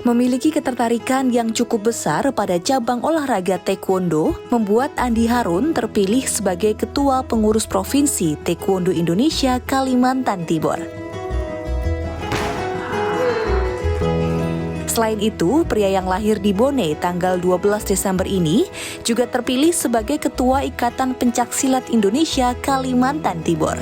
Memiliki ketertarikan yang cukup besar pada cabang olahraga taekwondo, membuat Andi Harun terpilih sebagai Ketua Pengurus Provinsi Taekwondo Indonesia Kalimantan Timur. Selain itu, pria yang lahir di Bone tanggal 12 Desember ini juga terpilih sebagai Ketua Ikatan Pencaksilat Indonesia Kalimantan Timur.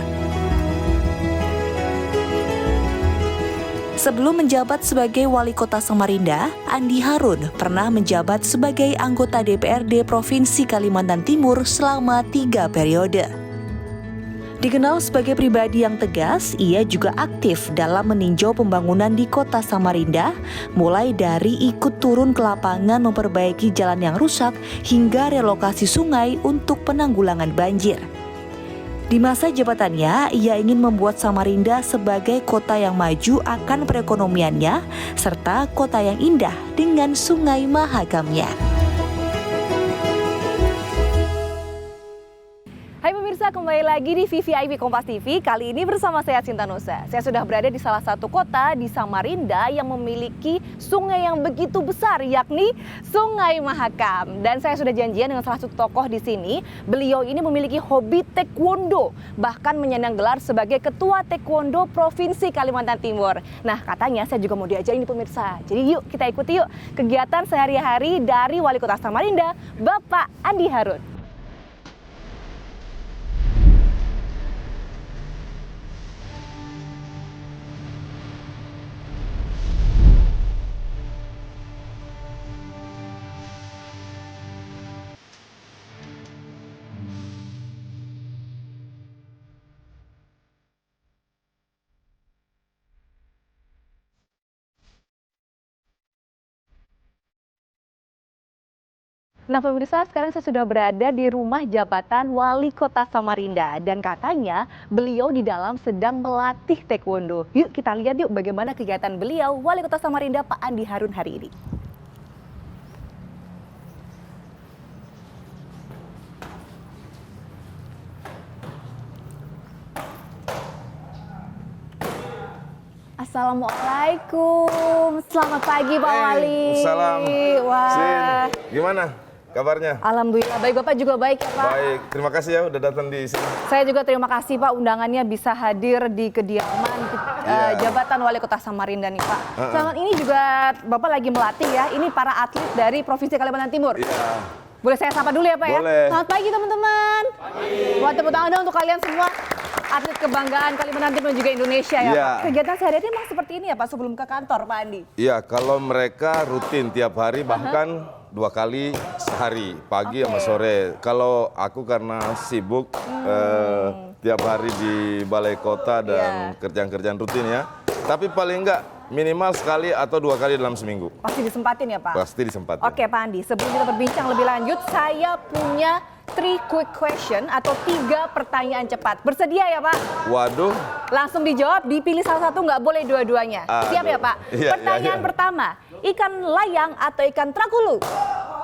Sebelum menjabat sebagai Wali Kota Samarinda, Andi Harun pernah menjabat sebagai anggota DPRD Provinsi Kalimantan Timur selama 3 periode. Dikenal sebagai pribadi yang tegas, ia juga aktif dalam meninjau pembangunan di Kota Samarinda, mulai dari ikut turun ke lapangan memperbaiki jalan yang rusak hingga relokasi sungai untuk penanggulangan banjir. Di masa jabatannya, ia ingin membuat Samarinda sebagai kota yang maju akan perekonomiannya, serta kota yang indah dengan sungai Mahakamnya. Hai pemirsa, kembali lagi di VVIP Kompas TV. Kali ini bersama saya Cinta Nusa. Saya sudah berada di salah satu kota di Samarinda yang memiliki sungai yang begitu besar, yakni Sungai Mahakam. Dan saya sudah janjian dengan salah satu tokoh di sini. Beliau ini memiliki hobi taekwondo, bahkan menyandang gelar sebagai Ketua Taekwondo Provinsi Kalimantan Timur. Nah, katanya saya juga mau diajak ini pemirsa. Jadi yuk kita ikuti yuk kegiatan sehari-hari dari Wali Kota Samarinda, Bapak Andi Harun. Nah pemirsa, sekarang saya sudah berada di rumah jabatan Wali Kota Samarinda. Dan katanya beliau di dalam sedang melatih taekwondo. Yuk kita lihat yuk bagaimana kegiatan beliau, Wali Kota Samarinda Pak Andi Harun hari ini. Assalamualaikum, selamat pagi Pak Wali. Salam. Wah. Sin, gimana kabarnya? Alhamdulillah baik, Bapak juga baik ya Pak. Baik, terima kasih ya udah datang di sini. Saya juga terima kasih Pak undangannya bisa hadir di kediaman jabatan Wali Kota Samarinda nih Pak. Selamat ini juga Bapak lagi melatih ya, ini para atlet dari Provinsi Kalimantan Timur. Iya. Boleh saya sapa dulu ya Pak ya? Boleh. Selamat pagi teman-teman. Buat tepuk tangan dong untuk kalian semua. Atlet kebanggaan Kalimantan Timur dan juga Indonesia ya Pak. Kegiatan sehari-hari memang seperti ini ya Pak sebelum ke kantor Pak Andi? Iya, kalau mereka rutin tiap hari bahkan 2 kali sehari, pagi sama sore. Kalau aku karena sibuk tiap hari di balai kota dan kerjaan-kerjaan rutin ya. Tapi paling enggak minimal sekali atau 2 kali dalam seminggu. Pasti disempatin ya Pak? Pasti disempatin. Oke Pak Andi, sebelum kita berbincang lebih lanjut, saya punya 3 quick question atau 3 pertanyaan cepat. Bersedia ya Pak? Waduh. Langsung dijawab, dipilih salah satu, nggak boleh dua-duanya. Siap ya Pak? Iya, Pertanyaan iya. pertama, ikan layang atau ikan trakulu?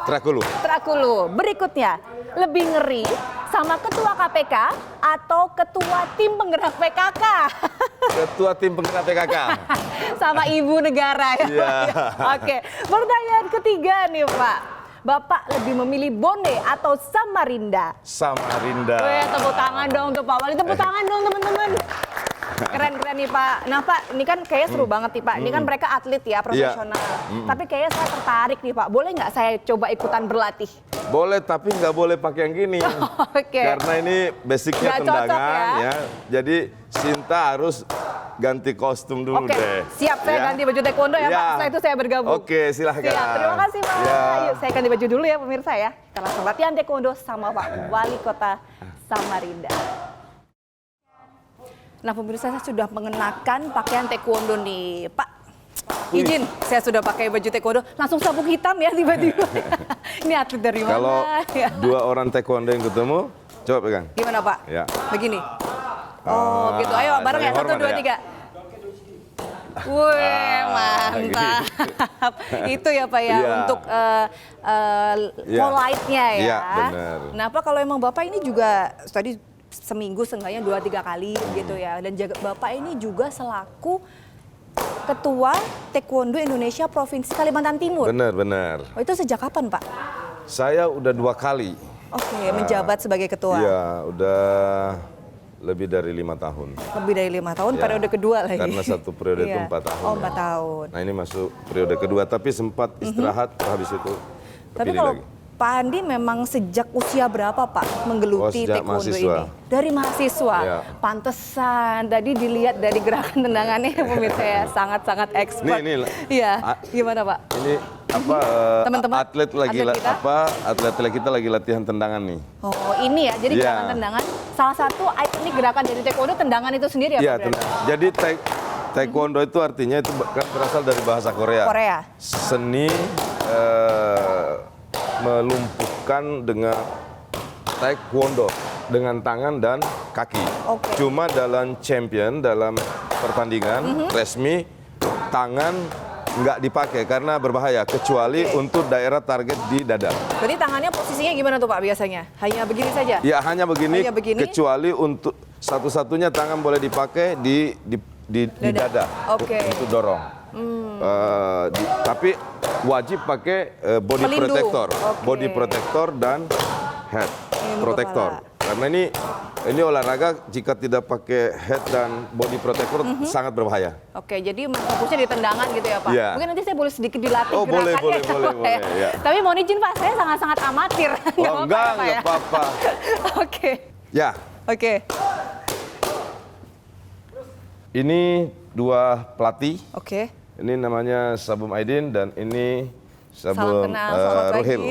Trakulu. Trakulu. Berikutnya, lebih ngeri sama ketua KPK atau ketua tim penggerak PKK? Ketua tim penggerak PKK. Sama ibu negara ya Pak? Iya. Oke, pertanyaan ketiga nih Pak. Bapak lebih memilih Bone atau Samarinda? Samarinda. Weh, tepuk tangan dong untuk Pak Wali. Tepuk tangan dong teman-teman. Keren-keren nih Pak. Nah Pak, ini kan kayaknya seru banget nih Pak. Ini kan mereka atlet ya, profesional. Tapi kayaknya saya tertarik nih Pak. Boleh nggak saya coba ikutan berlatih? Boleh, tapi nggak boleh pakai yang gini. Oke. Karena ini basicnya Nggak cocok tendangan ya. Jadi Sinta harus ganti kostum dulu Oke, deh. siap. Saya Ya. ganti baju taekwondo ya Pak. Ya. Setelah itu saya bergabung. Oke, silahkan. Siap, terima kasih Pak. Ya. Yuk, saya ganti baju dulu ya pemirsa ya. Kita langsung latihan taekwondo sama Pak Wali Kota Samarinda. Nah pemirsa, saya sudah mengenakan pakaian taekwondo nih Pak. Izin, saya sudah pakai baju taekwondo, langsung sabuk hitam ya tiba-tiba. Ini atlet dari mana? Kalau Ya. 2 orang taekwondo yang ketemu, coba pegang. Gimana Pak? Ya. Begini. Oh gitu, ayo bareng ya, saling 1, 2, hormat 3. ya. Wih, mantap. Itu ya Pak ya, Iya. untuk Iya. polite-nya ya. Iya, benar. Nah Pak, kalau emang Bapak ini juga tadi seminggu seenggaknya 2-3 kali gitu ya. Dan Bapak ini juga selaku Ketua Taekwondo Indonesia Provinsi Kalimantan Timur. Benar. Oh, itu sejak kapan, Pak? Saya udah 2 kali. Oke, menjabat sebagai ketua. Iya, udah lebih dari 5 tahun. Lebih dari 5 tahun, Ya, periode kedua lagi. karena satu periode itu Iya. 4 tahun. Oh, ya. 4 tahun. Nah ini masuk periode kedua, tapi sempat istirahat, habis itu Tapi kepilih kalau lagi. Pak Andi memang sejak usia berapa Pak menggeluti sejak taekwondo mahasiswa. ini? Dari mahasiswa. Iya. Pantesan tadi dilihat dari gerakan tendangannya pemirsa ya sangat-sangat expert. Nih, Iya, ah, gimana Pak? Ini apa? Teman-teman, atlet atlet kita lagi latihan tendangan nih. Oh ini ya, jadi Iya. gerakan tendangan. Salah satu ikonik gerakan dari taekwondo tendangan itu sendiri ya Iya, Pak? berarti? jadi taekwondo itu artinya itu kan berasal dari bahasa Korea. Korea. Seni melumpuhkan dengan taekwondo dengan tangan dan kaki. Oke. Cuma dalam pertandingan resmi tangan nggak dipakai karena berbahaya kecuali untuk daerah target di dada. Berarti tangannya posisinya gimana tuh Pak biasanya? Hanya begini saja? Ya hanya begini, Hanya begini? kecuali untuk satu-satunya tangan boleh dipakai di dada Oke. untuk dorong. Tapi wajib pakai body Pelindung. protector, Oke. body protector dan head Pelindung protector. Karena ini olahraga jika tidak pakai head dan body protector sangat berbahaya. Oke, jadi fokusnya di tendangan gitu ya Pak? Iya. Mungkin nanti saya boleh sedikit dilatih Oh, boleh, gerakannya. boleh, Pak, ya? ya. Tapi mohon izin Pak, saya sangat-sangat amatir. Oh enggak apa-apa. Oke, Ya, oke, ini 2 pelatih. oke. Ini namanya Sabum Aidin dan ini Salam Sabum kenal, selamat pagi. Ruhil.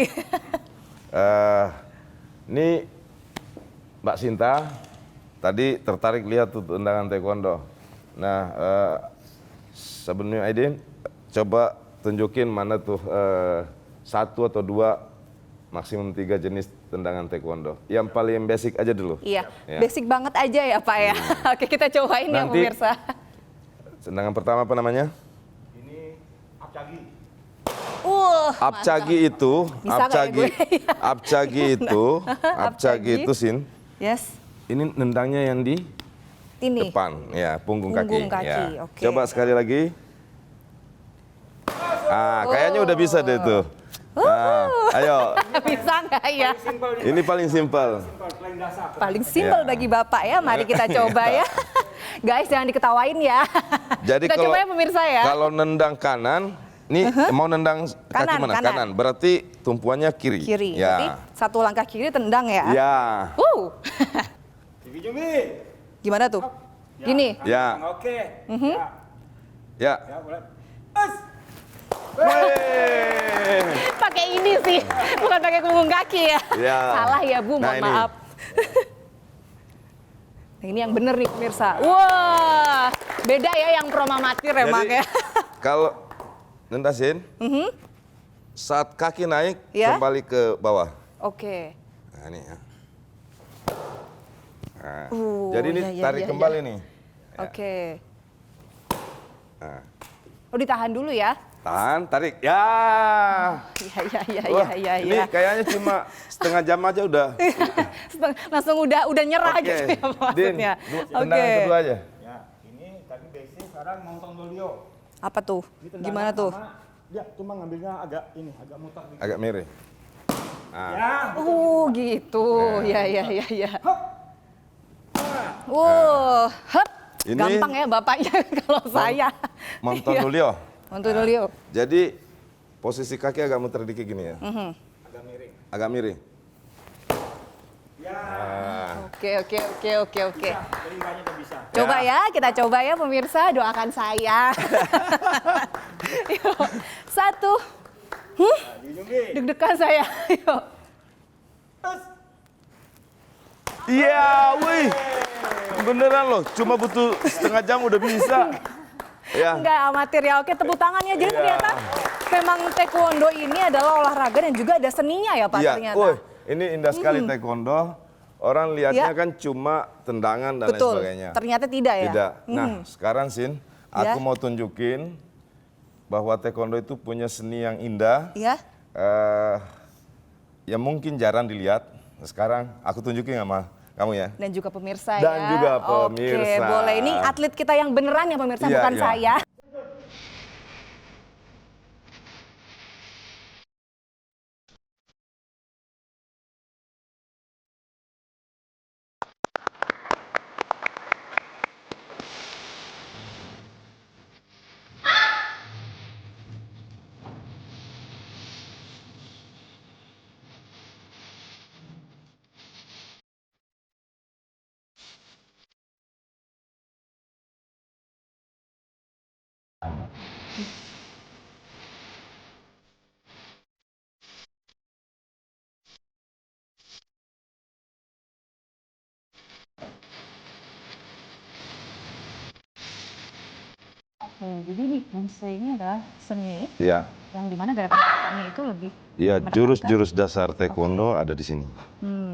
Ini Mbak Sinta tadi tertarik lihat tuh tendangan taekwondo. Nah, Sabum Aidin coba tunjukin mana tuh 1 atau 2 maksimum 3 jenis tendangan taekwondo. Yang paling basic aja dulu. Iya, Ya. basic banget aja ya Pak ya. Oke, kita cobain ya Nanti- pemirsa. Tendangan pertama apa namanya? Apcagi. Apcagi itu, Bisa nggak ya, gue? Apcagi itu Sin. Yes, Ini nendangnya yang di ini. depan, ya punggung Punggung kaki. kaki, Ya. oke. Coba sekali lagi. Kayaknya udah bisa deh tuh. Nah, ayo, Bisa nggak ya? ini paling simpel. Paling simpel Ya. bagi Bapak ya, mari kita coba ya. Guys, jangan diketawain ya. Jadi kita coba ya pemirsa ya. kalau nendang kanan, nih mau nendang kaki Kanan, mana? kanan. Kanan. Berarti tumpuannya kiri. Kiri, Ya. berarti satu langkah kiri tendang ya. Ya. Gimana tuh? Gini. Ya. Oke. Ya. Ya, boleh. Wey. Pakai ini sih, bukan pakai punggung kaki ya. Ya. Salah ya Bu, Nah, mohon ini. maaf. Nah, ini yang bener nih pemirsa. Wah, beda ya yang promamatir emang Jadi, ya. kalau nendasin, saat kaki naik, Ya. kembali ke bawah. Oke. Nah, ini ya. Nah, Uh, jadi ini ya, ya, tarik ya, kembali ya. nih. Oke. Nah, Oh, ditahan dulu ya. tahan, tarik. Ya. Iya, Wah, iya. ini kayaknya cuma setengah jam aja udah. Langsung udah nyerah Oke. gitu ya Din, maksudnya. tendangan kedua aja. Ya, ini tadi basic, sekarang montong dolio. Apa tuh? Ini tendangan Gimana tuh? pertama, dia cuma ngambilnya agak mutar dikit. Agak miring. Nah, Ya, Gitu. Ya. Ya. hop. Hup. Ini- Gampang ya bapaknya kalau saya. Monton Iya. Julio. Monton Julio. Jadi posisi kaki agak muter dikit gini ya. Agak miring. Agak miring. Ya, Oke. jadi banyak yang bisa. Coba ya, kita coba ya pemirsa, doakan saya. Yuk, 1. Dijungi. Deg-degan saya. Yuk. Iya, wih. Beneran loh, cuma butuh setengah jam udah bisa. Ya. Enggak amatir ya. Oke, tepuk tangannya. Jadi ternyata memang taekwondo ini adalah olahraga dan juga ada seninya ya Pak Iya, ternyata. woi, ini indah sekali taekwondo. Orang lihatnya Ya. kan cuma tendangan dan lain Betul. sebagainya. Ternyata tidak ya. Tidak. Nah, sekarang Sin, aku Ya. mau tunjukin bahwa taekwondo itu punya seni yang indah. Iya. Ya mungkin jarang dilihat. Sekarang aku tunjukin sama kamu ya. Dan juga pemirsa Dan ya. juga Oke, pemirsa. boleh. Ini atlet kita yang beneran ya pemirsa, Iya, bukan iya. saya. Oke, jadi nih bonsai ini adalah seni Ya, yang dimana gerakan-gerakannya itu lebih ya menekankan. jurus-jurus dasar taekwondo ada di sini.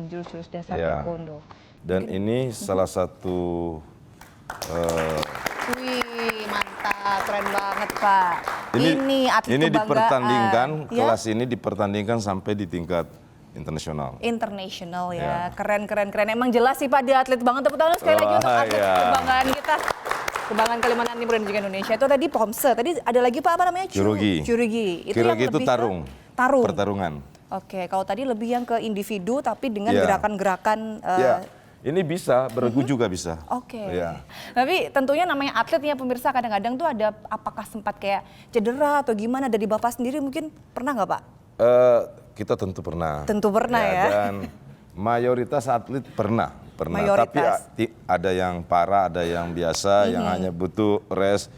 Jurus-jurus dasar Ya. taekwondo. Dan ini salah satu Wih, mantap, keren banget Pak. ini atlet ini kebanggaan. dipertandingkan, Ya? kelas ini dipertandingkan sampai di tingkat internasional. International Ya. ya, keren. Emang jelas sih Pak, dia atlet banget. Tepuk tangan sekali lagi untuk Wah, atlet ya. kebanggaan kita. Kebanggaan Kalimantan Timur dan juga Indonesia. Itu tadi pomse, tadi ada lagi Pak apa namanya? Kyurugi. Kyurugi. Kyurugi itu lebih ke tarung. Pertarungan. Oke, kalau tadi lebih yang ke individu tapi dengan Ya. gerakan-gerakan. Ya, ini bisa, beregu juga bisa. Oke. Ya. Tapi tentunya namanya atlet ya pemirsa, kadang-kadang tuh ada apakah sempat kayak cedera atau gimana, dari Bapak sendiri mungkin pernah nggak Pak? Kita tentu pernah. Tentu pernah ya. Dan mayoritas atlet pernah. Mayoritas. Tapi ada yang parah, ada yang biasa, yang hanya butuh rest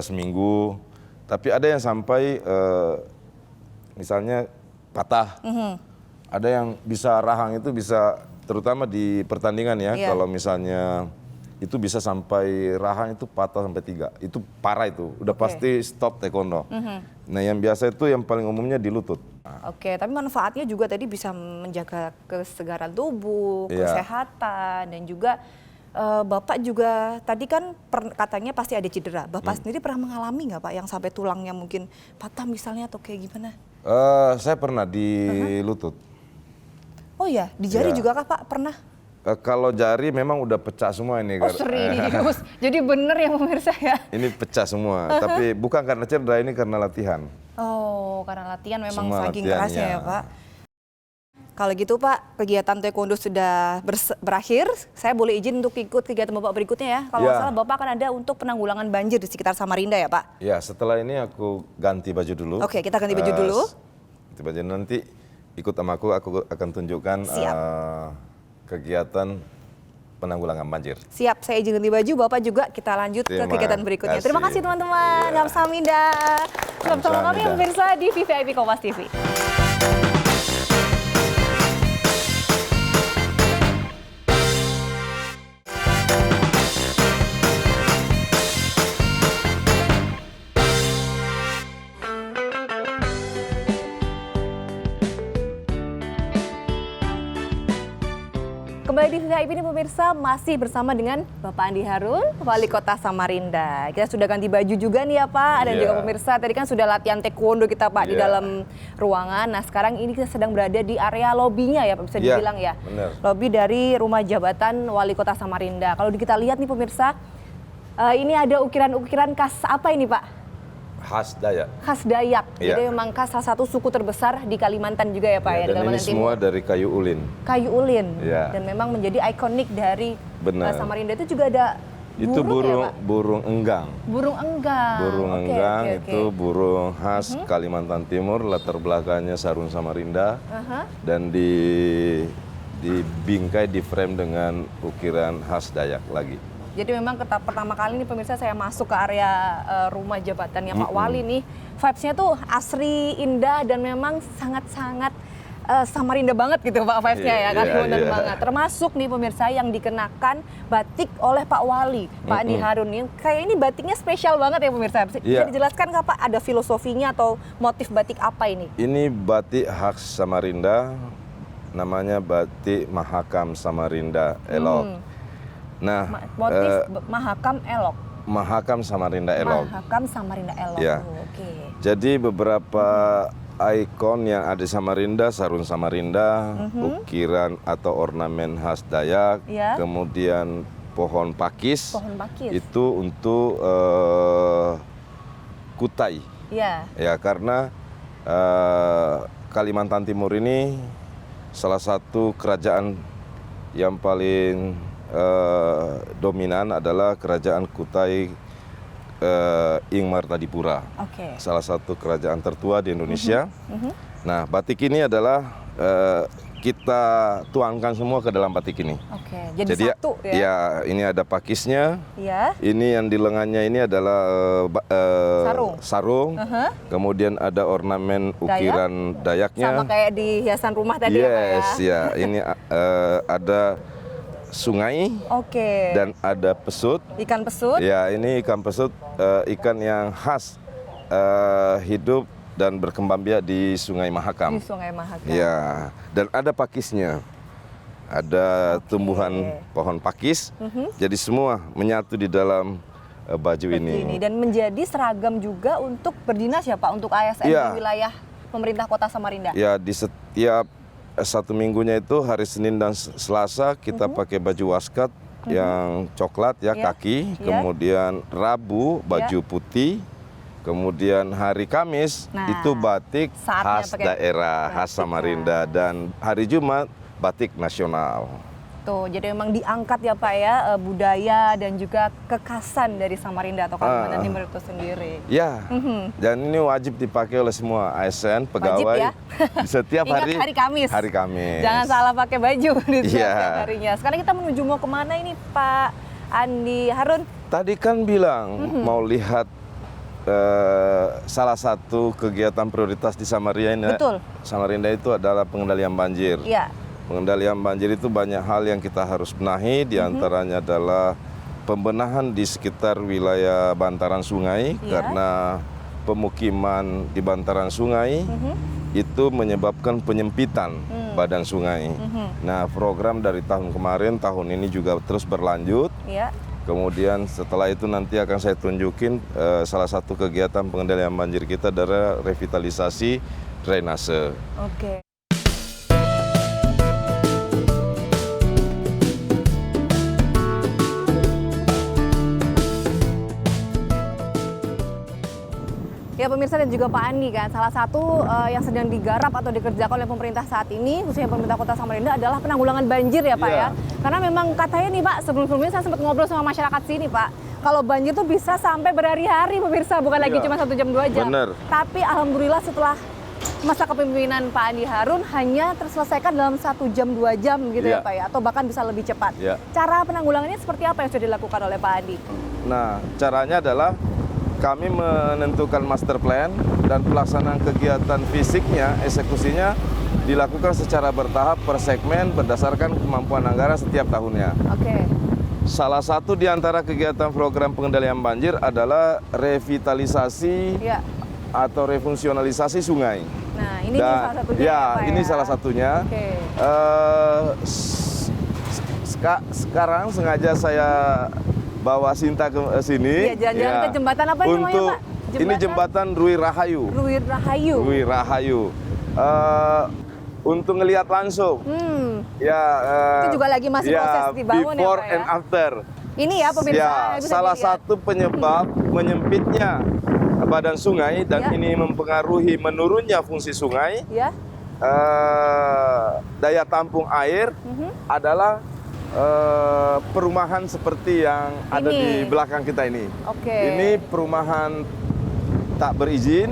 seminggu. Tapi ada yang sampai misalnya patah. Ada yang bisa rahang itu bisa, terutama di pertandingan ya. Iya. Kalau misalnya itu bisa sampai rahang itu patah sampai 3. Itu parah itu. Udah pasti stop taekwondo. Nah yang biasa itu yang paling umumnya di lutut. Oke, tapi manfaatnya juga tadi bisa menjaga kesegaran tubuh, Iya. kesehatan, dan juga Bapak juga tadi kan katanya pasti ada cedera. Bapak sendiri pernah mengalami nggak Pak yang sampai tulangnya mungkin patah misalnya atau kayak gimana? Saya pernah di lutut. Oh ya, di jari Iya. juga kah Pak pernah? Kalau jari memang udah pecah semua ini. Oh serius, jadi bener ya pemirsa ya? Ini pecah semua, tapi bukan karena cedera, ini karena latihan. Oh, karena latihan memang Semua saking latihan, kerasnya ya ya. Pak. Kalau gitu Pak, kegiatan taekwondo sudah berakhir. Saya boleh izin untuk ikut kegiatan Bapak berikutnya ya. Kalau nggak Ya. salah Bapak akan ada untuk penanggulangan banjir di sekitar Samarinda ya Pak? Ya, setelah ini aku ganti baju dulu. Oke, kita ganti baju dulu. Ganti baju, nanti ikut sama aku akan tunjukkan Siap. kegiatan penanggulangan banjir. Siap, saya izin ganti baju. Bapak juga kita lanjut ke Terima kegiatan berikutnya. kasih. Terima kasih teman-teman. Iya. Kamsahamnida. Tetap bersama kami Kamsahamnida. pemirsa di VVIP Kompas TV. Kembali di VIP ini pemirsa, masih bersama dengan Bapak Andi Harun, Wali Kota Samarinda. Kita sudah ganti baju juga nih ya Pak, dan Iya. juga pemirsa tadi kan sudah latihan taekwondo kita Pak di Iya. dalam ruangan. Nah sekarang ini kita sedang berada di area lobinya ya Pak, bisa Iya, dibilang ya. benar. Lobi dari Rumah Jabatan Wali Kota Samarinda. Kalau kita lihat nih pemirsa, ini ada ukiran-ukiran khas apa ini Pak? Khas Dayak. Khas Dayak. Iya. Jadi memang khas salah satu suku terbesar di Kalimantan juga ya Pak ya, di Dan ini Kalimantan semua Timur. dari kayu ulin. Kayu ulin. Iya. Dan memang menjadi ikonik dari Benar. Samarinda. Itu juga ada Itu burung ya Pak? burung enggang. Burung enggang. Burung Oke, enggang oke, oke. itu burung khas Kalimantan Timur, latar belakangnya sarung Samarinda. Aha. Dan dibingkai, di frame dengan ukiran khas Dayak lagi. Jadi memang pertama kali nih pemirsa saya masuk ke area rumah jabatannya Pak Wali nih. Vibes-nya tuh asri, indah, dan memang sangat-sangat Samarinda banget gitu Pak vibes-nya ya, Iya, Kalimantan iya. banget. Termasuk nih pemirsa yang dikenakan batik oleh Pak Wali, Pak Andi Harun nih. Kayak ini batiknya spesial banget ya pemirsa. Bisa Iya. dijelaskan nggak Pak, ada filosofinya atau motif batik apa ini? Ini batik khas Samarinda, namanya batik Mahakam Samarinda Elok. Nah, Motif Mahakam Elok. Mahakam Samarinda Elok. Mahakam Samarinda Elok. Ya. Oke. Jadi beberapa ikon yang ada di Samarinda, sarung Samarinda, ukiran atau ornamen khas Dayak, Iya. kemudian pohon pakis, Pohon pakis. itu untuk Kutai. Iya. Ya, karena Kalimantan Timur ini salah satu kerajaan yang paling dominan adalah kerajaan Kutai Ing Martadipura. Oke. Salah satu kerajaan tertua di Indonesia. Nah, batik ini adalah kita tuangkan semua ke dalam batik ini. Oke, jadi satu ya? Ya, ini ada pakisnya. Ya. Ini yang di lengannya ini adalah sarung. Kemudian ada ornamen ukiran Dayaknya. Sama kayak di hiasan rumah tadi ya, Pak ya? Yes, ya. Ini ada sungai. Oke. Dan ada pesut. Ikan pesut. Ya, ini ikan pesut, ikan yang khas hidup dan berkembang biak di Sungai Mahakam. Di Sungai Mahakam. Ya, dan ada pakisnya. Ada tumbuhan pohon pakis. Jadi semua menyatu di dalam baju ini. Dan menjadi seragam juga untuk berdinas ya Pak, untuk ASN di wilayah pemerintah Kota Samarinda. Ya, di setiap 1 minggunya itu hari Senin dan Selasa kita pakai baju waskat yang coklat ya, kaki. Kemudian Rabu baju putih. Kemudian hari Kamis itu batik khas daerah, khas Samarinda. Dan hari Jumat batik nasional. Tuh, jadi memang diangkat ya Pak ya, budaya dan juga kekhasan dari Samarinda atau Kalimantan Timur itu sendiri. Ya, dan ini wajib dipakai oleh semua ASN, pegawai. Wajib ya? Di setiap Ingat hari Kamis. Hari Kamis. Jangan salah pakai baju di setiap harinya. Sekarang kita menuju mau kemana ini Pak Andi Harun? Tadi kan bilang mau lihat salah satu kegiatan prioritas di Samarinda. Betul. Samarinda itu adalah pengendalian banjir. Iya. Pengendalian banjir itu banyak hal yang kita harus benahi, diantaranya adalah pembenahan di sekitar wilayah bantaran sungai, karena pemukiman di bantaran sungai itu menyebabkan penyempitan badan sungai. Nah, program dari tahun kemarin, tahun ini juga terus berlanjut. Iya. Kemudian setelah itu nanti akan saya tunjukin salah satu kegiatan pengendalian banjir kita adalah revitalisasi drainase. Oke. Ya pemirsa dan juga Pak Andi kan, salah satu yang sedang digarap atau dikerjakan oleh pemerintah saat ini, khususnya pemerintah Kota Samarinda adalah penanggulangan banjir ya Pak ya. Karena memang katanya nih Pak, sebelum-sebelumnya saya sempat ngobrol sama masyarakat sini Pak, kalau banjir tuh bisa sampai berhari-hari pemirsa, bukan lagi cuma 1 jam 2 jam. Bener. Tapi alhamdulillah setelah masa kepemimpinan Pak Andi Harun hanya terselesaikan dalam 1 jam 2 jam gitu ya Pak ya, atau bahkan bisa lebih cepat. Cara penanggulangannya seperti apa yang sudah dilakukan oleh Pak Andi? Nah, caranya adalah kami menentukan master plan dan pelaksanaan kegiatan fisiknya, eksekusinya dilakukan secara bertahap per segmen berdasarkan kemampuan anggaran setiap tahunnya. Oke. Salah satu di antara kegiatan program pengendalian banjir adalah revitalisasi atau refungsionalisasi sungai. Nah, ini salah satunya ya, Pak ini ya? salah satunya. Oke. Sekarang sengaja saya bawa Sinta ke sini. Iya, jalan-jalan ke jembatan apa namanya, Pak? Ini jembatan Rui Rahayu. Rui Rahayu. Rui Rahayu. Untuk ngelihat langsung. Itu juga lagi masih proses dibangun before ya, Pak ya? and after. Ini ya pemirsa. Salah satu penyebab menyempitnya badan sungai dan ini mempengaruhi menurunnya fungsi sungai. Daya tampung air adalah perumahan seperti yang ada di belakang kita ini. Ini perumahan tak berizin.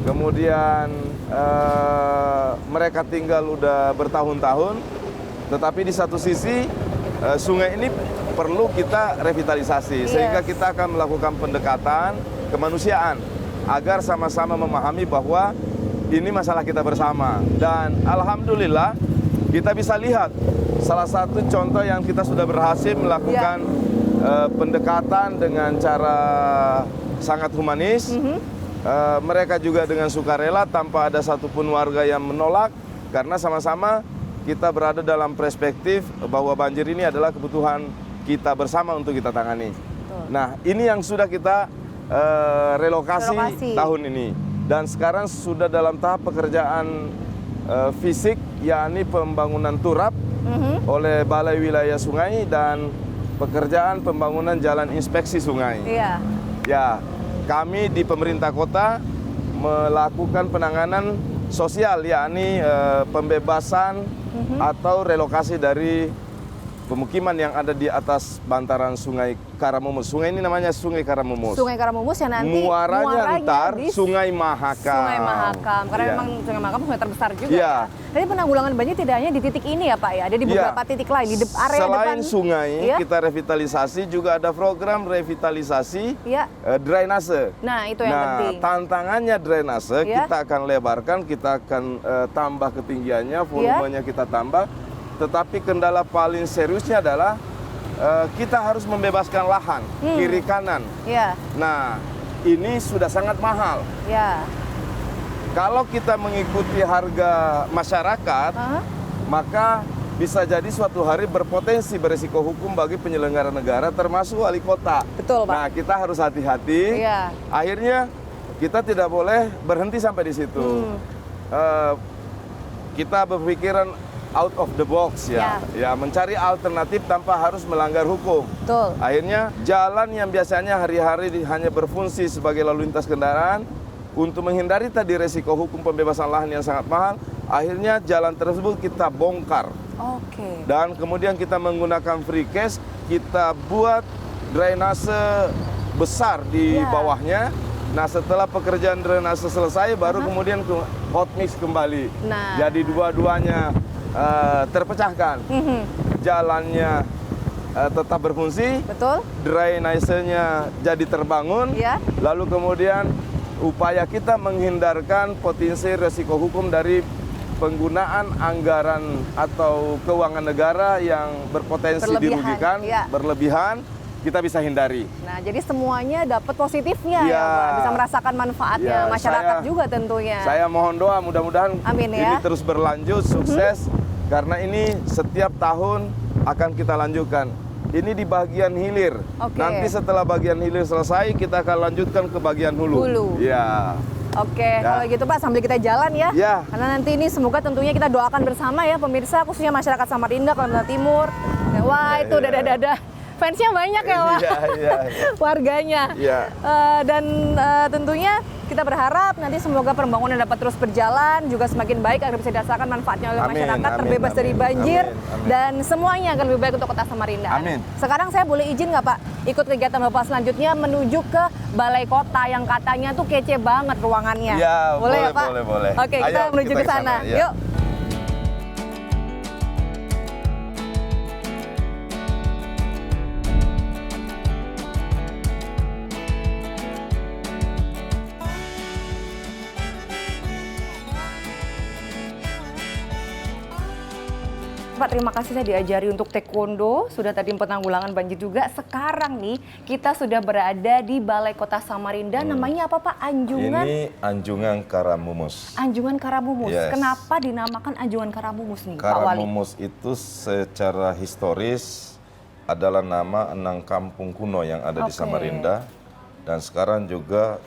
Kemudian mereka tinggal udah bertahun-tahun. Tetapi di satu sisi sungai ini perlu kita revitalisasi sehingga kita akan melakukan pendekatan kemanusiaan agar sama-sama memahami bahwa ini masalah kita bersama. Dan alhamdulillah kita bisa lihat salah satu contoh yang kita sudah berhasil melakukan pendekatan dengan cara sangat humanis. Mereka juga dengan sukarela tanpa ada satupun warga yang menolak, karena sama-sama kita berada dalam perspektif bahwa banjir ini adalah kebutuhan kita bersama untuk kita tangani. Nah, ini yang sudah kita relokasi tahun ini. Dan sekarang sudah dalam tahap pekerjaan fisik, yakni pembangunan turap oleh Balai Wilayah Sungai dan pekerjaan pembangunan jalan inspeksi sungai. Ya, kami di pemerintah kota melakukan penanganan sosial, yakni pembebasan atau relokasi dari pemukiman yang ada di atas bantaran Sungai Karamumus. Sungai ini namanya Sungai Karamumus. Sungai Karamumus yang nanti Muaranya ntar di Sungai Mahakam. Sungai Mahakam, karena Iya. memang Sungai Mahakam sungai terbesar juga. Iya. Tapi penanggulangan banjir tidak hanya di titik ini ya Pak ya, ada di beberapa titik lain di area Selain depan. sungai, Iya. kita revitalisasi juga ada program revitalisasi Iya. drainase. Nah, itu yang penting. Tantangannya drainase Iya. kita akan lebarkan, kita akan tambah ketinggiannya, volumenya kita tambah. Tetapi kendala paling seriusnya adalah kita harus membebaskan lahan kiri kanan. Iya. Nah, ini sudah sangat mahal. Ya. Kalau kita mengikuti harga masyarakat, maka bisa jadi suatu hari berpotensi beresiko hukum bagi penyelenggara negara termasuk wali kota. Betul, Pak. Nah, kita harus hati-hati. Iya. Akhirnya kita tidak boleh berhenti sampai di situ. Kita berpikiran out of the box ya. Ya, mencari alternatif tanpa harus melanggar hukum. Betul. Akhirnya jalan yang biasanya hari-hari hanya berfungsi sebagai lalu lintas kendaraan, untuk menghindari tadi resiko hukum pembebasan lahan yang sangat mahal, akhirnya jalan tersebut kita bongkar. Oke. Dan kemudian kita menggunakan free cash, kita buat drainase besar di bawahnya. Nah, setelah pekerjaan drainase selesai, baru kemudian hot mix kembali. Nah. Jadi dua-duanya terpecahkan. Jalannya tetap berfungsi, Betul. drainasenya jadi terbangun, Iya. lalu kemudian upaya kita menghindarkan potensi resiko hukum dari penggunaan anggaran atau keuangan negara yang berpotensi Berlebihan, dirugikan, iya. berlebihan, kita bisa hindari. Nah, jadi semuanya dapat positifnya ya, Iya. Pak. Bisa merasakan manfaatnya Ya, masyarakat saya- juga tentunya. Saya mohon doa mudah-mudahan Amin, ini ya. terus berlanjut, sukses, karena ini setiap tahun akan kita lanjutkan. Ini di bagian hilir. Oke. Nanti setelah bagian hilir selesai, kita akan lanjutkan ke bagian hulu. Hulu. Ya. Oke, kalau gitu Pak sambil kita jalan ya. Ya. Karena nanti ini semoga tentunya kita doakan bersama ya pemirsa, khususnya masyarakat Samarinda, Kalimantan Timur. Wah, itu Iya. dada-dada. Fansnya banyak ya Pak. Iya, iya. Warganya. Iya. Dan tentunya kita berharap nanti semoga pembangunan dapat terus berjalan, juga semakin baik agar bisa dirasakan manfaatnya oleh Amin, masyarakat, amin, terbebas dari amin, banjir, amin, amin. dan semuanya akan lebih baik untuk kota Samarinda. Amin. Sekarang saya boleh izin nggak Pak ikut kegiatan Bapak selanjutnya menuju ke Balai Kota yang katanya tuh kece banget ruangannya. Ya, boleh ya Pak? boleh. Oke, kita Ayo, menuju kita ke sana. ya. Yuk. Pak, terima kasih saya diajari untuk taekwondo, sudah tadi penanggulangan banjir juga. Sekarang nih kita sudah berada di Balai Kota Samarinda. Namanya apa Pak? Anjungan Ini Anjungan Karamumus. Anjungan Karamumus. Yes. Kenapa dinamakan Anjungan Karamumus nih, Pak Wali? Karamumus itu secara historis adalah nama 6 kampung kuno yang ada di Oke. Samarinda. Dan sekarang juga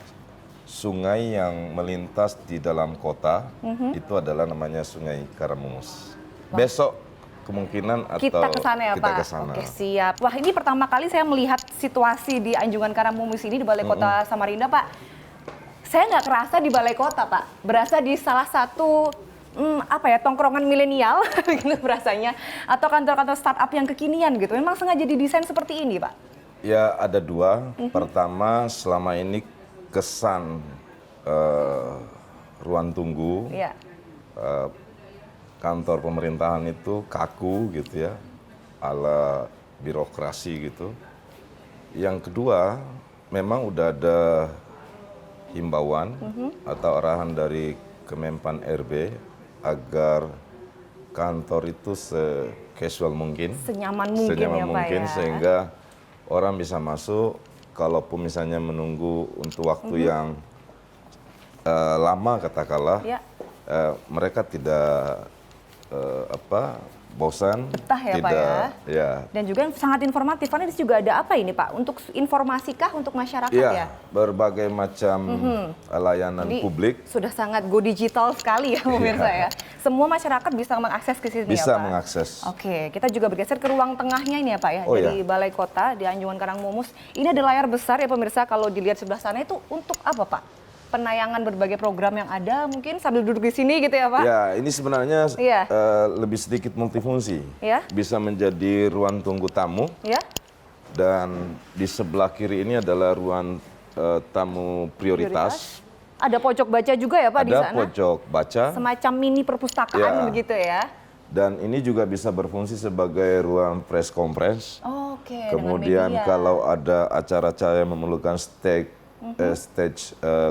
sungai yang melintas di dalam kota, itu adalah namanya Sungai Karamumus. Besok kemungkinan atau Kita ke sana ya kita Pak? ke sana. Oke, siap. Wah, ini pertama kali saya melihat situasi di Anjungan Karamumus ini di Balai Kota Samarinda, Pak. Saya nggak kerasa di Balai Kota, Pak. Berasa di salah satu tongkrongan milenial gitu berasanya, atau kantor-kantor startup yang kekinian gitu. Memang sengaja didesain seperti ini, Pak? Ya, ada dua. Pertama, selama ini kesan ruang tunggu, Iya. kantor pemerintahan itu kaku gitu ya, ala birokrasi gitu. Yang kedua, memang udah ada himbauan atau arahan dari Kemenpan RB agar kantor itu se-casual mungkin, Senyaman mungkin senyaman ya Pak mungkin, ya. sehingga orang bisa masuk. Kalaupun misalnya menunggu untuk waktu yang lama katakanlah, Ya. mereka tidak bosan, Betah ya, Pak tidak, ya. Dan juga sangat informatif, karena di sini juga ada apa ini Pak? Untuk informasikah untuk masyarakat Iya, ya? berbagai macam layanan Jadi, publik sudah sangat go digital sekali ya pemirsa ya. Semua masyarakat bisa mengakses ke sini bisa ya Pak? mengakses. Oke, kita juga bergeser ke ruang tengahnya ini ya Pak ya, Oh, dari iya. Balai Kota di Anjungan Karamumus. Ini ada layar besar ya pemirsa, kalau dilihat sebelah sana itu untuk apa Pak? penayangan berbagai program yang ada mungkin sambil duduk di sini gitu ya Pak? Ya, ini sebenarnya Iya. lebih sedikit multifungsi. Ya. Bisa menjadi ruang tunggu tamu, Ya. dan di sebelah kiri ini adalah ruang tamu prioritas. Ada pojok baca juga ya Pak di Ada sana? pojok baca. Semacam mini perpustakaan Ya. begitu ya? Dan ini juga bisa berfungsi sebagai ruang press conference. Oke, Kemudian dengan media. kalau ada acara-acara yang memerlukan stage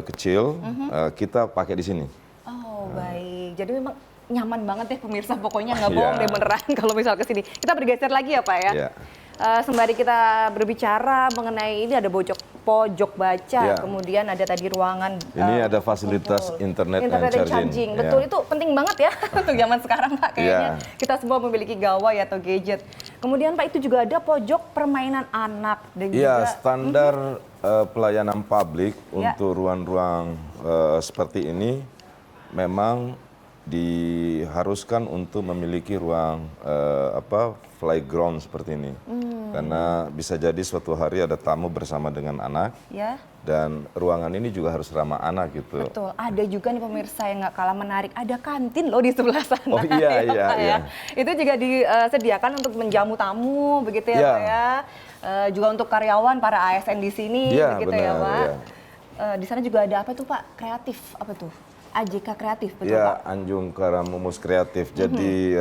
kecil, kita pakai di sini. Oh baik, jadi memang nyaman banget deh pemirsa, pokoknya nggak Iya. bohong deh beneran kalau misal kesini. Kita bergeser lagi ya Pak ya? Iya. Sembari kita berbicara mengenai ini ada pojok baca, Iya. kemudian ada tadi ruangan. Ini ada fasilitas internet and and charging. Betul, Ya. itu penting banget ya untuk zaman sekarang Pak kayaknya. Iya. Kita semua memiliki gawai atau gadget. Kemudian Pak itu juga ada pojok permainan anak dan Iya, juga standar pelayanan publik Ya. untuk ruang-ruang seperti ini memang diharuskan untuk memiliki ruang playground seperti ini. Karena bisa jadi suatu hari ada tamu bersama dengan anak, ya. dan ruangan ini juga harus ramah anak gitu. Betul, ada juga nih pemirsa yang nggak kalah menarik, ada kantin loh di sebelah sana. Oh, iya, ya, iya, Pak, iya. ya. Itu juga disediakan untuk menjamu tamu, begitu ya Iya. Pak ya. Juga untuk karyawan, para ASN di sini, Iya, begitu ya benar, Pak. iya. Di sana juga ada apa tuh Pak? Kreatif, apa tuh? AJK Kreatif, betul Ya, Pak? Anjung Karamumus Kreatif. Jadi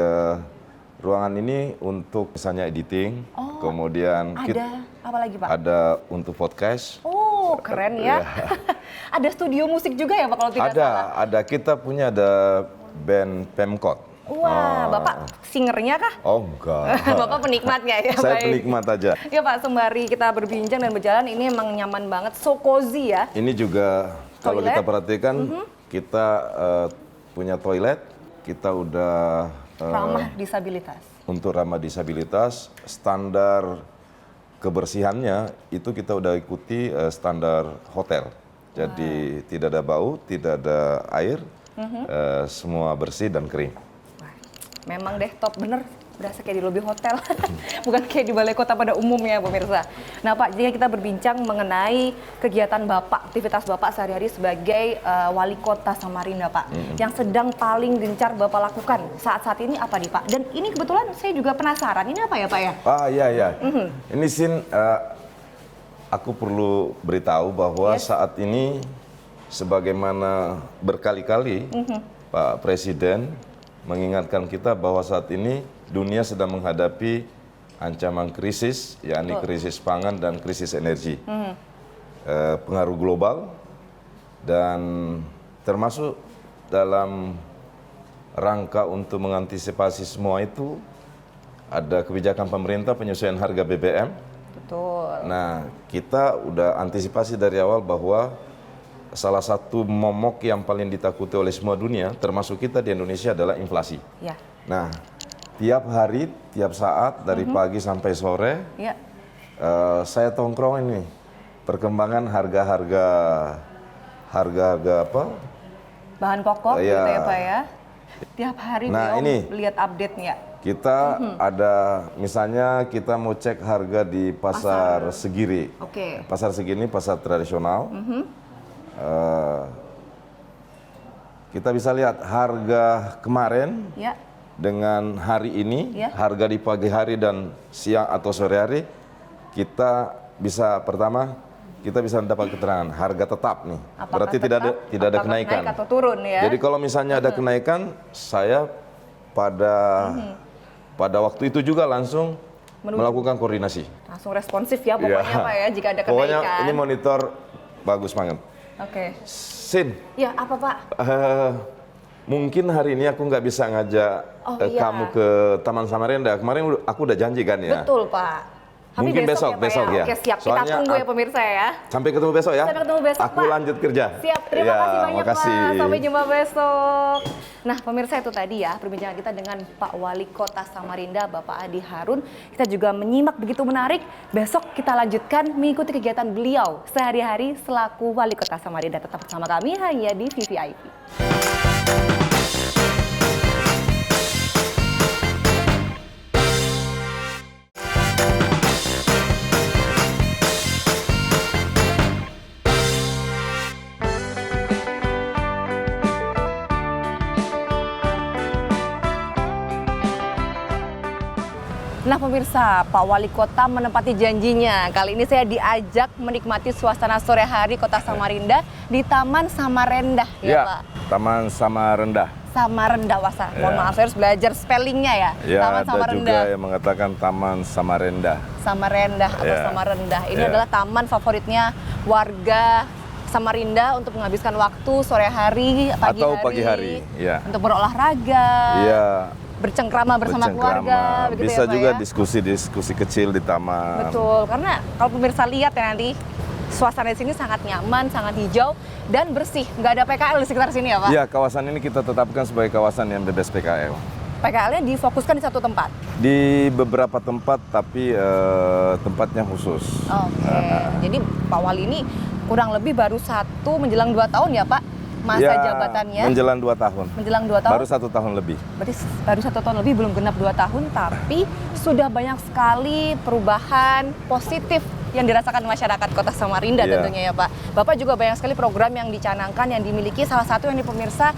ruangan ini untuk misalnya editing, Oh, kemudian Ada apa lagi Pak? ada untuk podcast. Oh, keren ya. Ada studio musik juga ya Pak kalau tidak salah? Ada. Kita punya ada band Pemkot. Wah, Bapak singernya kah? Oh enggak. Bapak penikmatnya ya? Saya baik. penikmat aja. Ya Pak, sembari kita berbincang dan berjalan, ini emang nyaman banget, so cozy ya. Ini juga kalau Toilet? kita perhatikan, kita punya toilet, kita udah Ramah disabilitas. untuk ramah disabilitas, standar kebersihannya itu kita udah ikuti standar hotel. Jadi tidak ada bau, tidak ada air, semua bersih dan kering. Wah, memang deh top bener, berasa kayak di lobi hotel, bukan kayak di balai kota pada umumnya pemirsa. Nah Pak, jika kita berbincang mengenai kegiatan Bapak, aktivitas Bapak sehari-hari sebagai wali kota Samarinda Pak, yang sedang paling gencar Bapak lakukan saat-saat ini apa nih Pak? Dan ini kebetulan saya juga penasaran, ini apa ya Pak ya? Ah iya iya. Ini Sin, aku perlu beritahu bahwa saat ini sebagaimana berkali-kali Pak Presiden mengingatkan kita bahwa saat ini dunia sedang menghadapi ancaman krisis, yakni krisis pangan dan krisis energi. Pengaruh global dan termasuk dalam rangka untuk mengantisipasi semua itu ada kebijakan pemerintah penyesuaian harga BBM. Betul. Nah, kita udah antisipasi dari awal bahwa salah satu momok yang paling ditakuti oleh semua dunia, termasuk kita di Indonesia, adalah inflasi. Ya. Nah, tiap hari, tiap saat, dari pagi sampai sore, Ya. saya tongkrong ini perkembangan harga-harga apa? Bahan pokok Iya. gitu ya Pak ya. Tiap hari Nah, beliau ini. lihat update-nya. Kita ada, misalnya kita mau cek harga di pasar Segiri. Oke. Pasar Segiri, pasar tradisional. Kita bisa lihat harga kemarin Ya. dengan hari ini, Ya. harga di pagi hari dan siang atau sore hari, kita bisa pertama kita bisa mendapat keterangan harga tetap nih. Apakah Berarti tidak ada apakah kenaikan. naik atau turun ya? Jadi kalau misalnya ada kenaikan, saya pada waktu itu juga langsung melakukan koordinasi. Langsung responsif ya pokoknya Iya. Pak ya jika ada kenaikan. Pokoknya ini monitor bagus banget. Oke. Sin, Ya apa Pak? mungkin hari ini aku nggak bisa ngajak Oh, iya. kamu ke Taman Samarinda. Kemarin aku udah janji kan ya. Betul Pak. Tapi Mungkin besok Pak ya. Oke siap, Soalnya kita tunggu ya pemirsa ya. Sampai ketemu besok ya. Sampai ketemu besok Aku Pak. lanjut kerja. Siap, terima Ya, kasih banyak makasih. Pak. Sampai jumpa besok. Nah pemirsa itu tadi ya perbincangan kita dengan Pak Wali Kota Samarinda, Bapak Adi Harun. Kita juga menyimak begitu menarik. Besok kita lanjutkan mengikuti kegiatan beliau sehari-hari selaku Wali Kota Samarinda. Tetap bersama kami hanya di VVIP. Nah pemirsa, Pak Wali Kota menepati janjinya. Kali ini saya diajak menikmati suasana sore hari Kota Samarinda di Taman Samarendah, ya Pak? Taman Samarendah. Samarendah, wasa. Mohon maaf, saya harus belajar spellingnya ya. Ya, Taman ada Samarendah. juga yang mengatakan Taman Samarendah. Samarendah atau Samarendah. Ini adalah taman favoritnya warga Samarinda untuk menghabiskan waktu sore hari, pagi hari, ya. untuk berolahraga. Iya. Bercengkrama bersama keluarga, begitu bisa ya, Pak, juga ya? diskusi kecil di taman. Betul, karena kalau pemirsa lihat ya nanti suasana di sini sangat nyaman, sangat hijau dan bersih. Nggak ada PKL di sekitar sini ya Pak? Ya, kawasan ini kita tetapkan sebagai kawasan yang bebas PKL. PKL-nya difokuskan di satu tempat? Di beberapa tempat, tapi tempatnya khusus. Oke, jadi Pak Wali ini kurang lebih baru 1 menjelang 2 tahun ya Pak? Masa jabatannya? Menjelang 2 tahun. Menjelang 2 tahun? Baru 1 tahun lebih. Berarti baru 1 tahun lebih, belum genap 2 tahun, tapi sudah banyak sekali perubahan positif yang dirasakan masyarakat Kota Samarinda tentunya ya Pak. Bapak juga banyak sekali program yang dicanangkan, yang dimiliki, salah satu yang di pemirsa